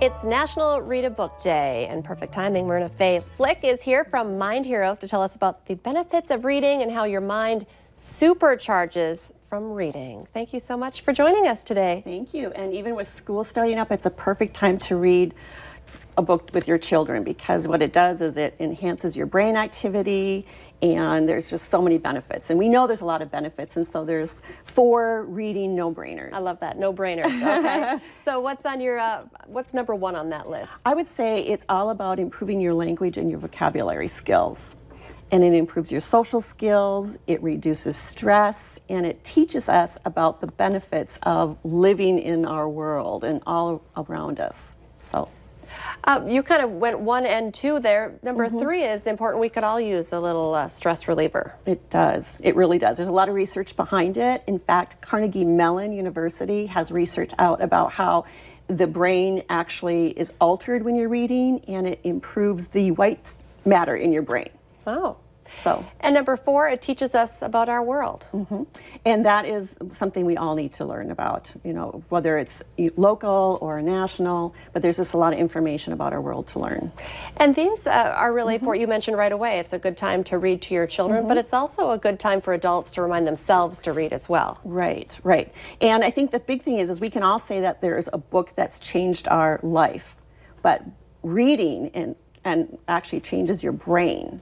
It's National Read a Book Day, and perfect timing. Myrna Faye Flick is here from Mind Heroes to tell us about the benefits of reading and how your mind supercharges from reading. Thank you so much for joining us today. Thank you. And even with school starting up, it's a perfect time to read a book with your children, because what it does is it enhances your brain activity, and there's just so many benefits. And we know there's a lot of benefits, and so there's 4 reading no-brainers. I love that, no-brainers. Okay. So what's on your, what's number 1 on that list? I would say it's all about improving your language and your vocabulary skills. And it improves your social skills, it reduces stress, and it teaches us about the benefits of living in our world and all around us. So. You kind of went 1 and 2 there. Number 3 is important. We could all use a little stress reliever. It does. It really does. There's a lot of research behind it. In fact, Carnegie Mellon University has research out about how the brain actually is altered when you're reading, and it improves the white matter in your brain. Oh. So. And number 4, it teaches us about our world. And that is something we all need to learn about, you know, whether it's local or national, but there's just a lot of information about our world to learn. And these are really for, you mentioned right away, it's a good time to read to your children, but it's also a good time for adults to remind themselves to read as well. Right, right. And I think the big thing is we can all say that there's a book that's changed our life, but reading and actually changes your brain.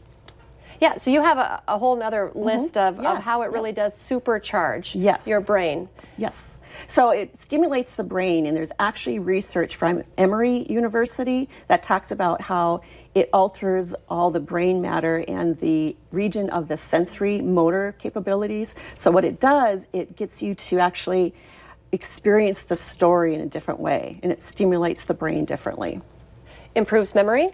Yeah, so you have a whole nother list of how it really does supercharge your brain. Yes. So it stimulates the brain, and there's actually research from Emory University that talks about how it alters all the brain matter and the region of the sensory motor capabilities. So what it does, it gets you to actually experience the story in a different way, and it stimulates the brain differently. Improves memory?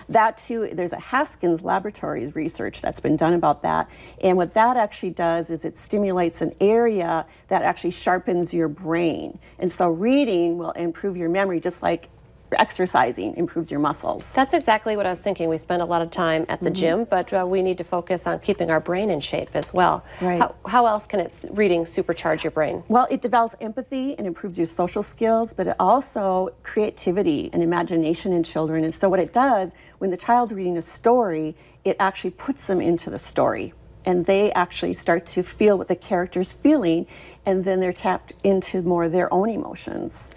That too, there's a Haskins Laboratories research that's been done about that. And what that actually does is it stimulates an area that actually sharpens your brain. And so reading will improve your memory, just like exercising improves your muscles. That's exactly what I was thinking. We spend a lot of time at the gym, but we need to focus on keeping our brain in shape as well. Right. How else can reading supercharge your brain? Well, it develops empathy and improves your social skills, but it also creativity and imagination in children. And so what it does, when the child's reading a story, it actually puts them into the story, and they actually start to feel what the character's feeling, and then they're tapped into more of their own emotions.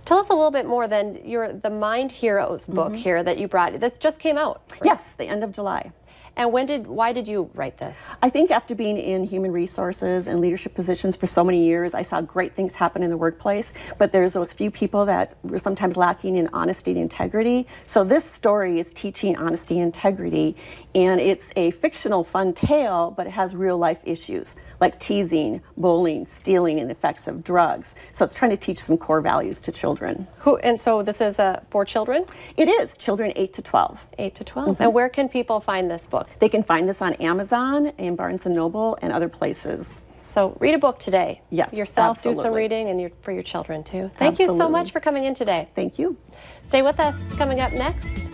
Tell us a little bit more than the Mind Heroes book here that you brought. This just came out. Right? Yes, the end of July. And why did you write this? I think after being in human resources and leadership positions for so many years, I saw great things happen in the workplace, but there's those few people that were sometimes lacking in honesty and integrity. So this story is teaching honesty and integrity, and it's a fictional fun tale, but it has real life issues like teasing, bullying, stealing, and the effects of drugs. So it's trying to teach some core values to children. And so this is for children? It is, children 8 to 12. 8 to 12. And where can people find this book? They can find this on Amazon and Barnes & Noble and other places. So read a book today. Yes, yourself, absolutely. do some reading, and for your children too. Thank you so much for coming in today. Thank you. Stay with us. Coming up next,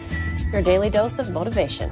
your daily dose of motivation.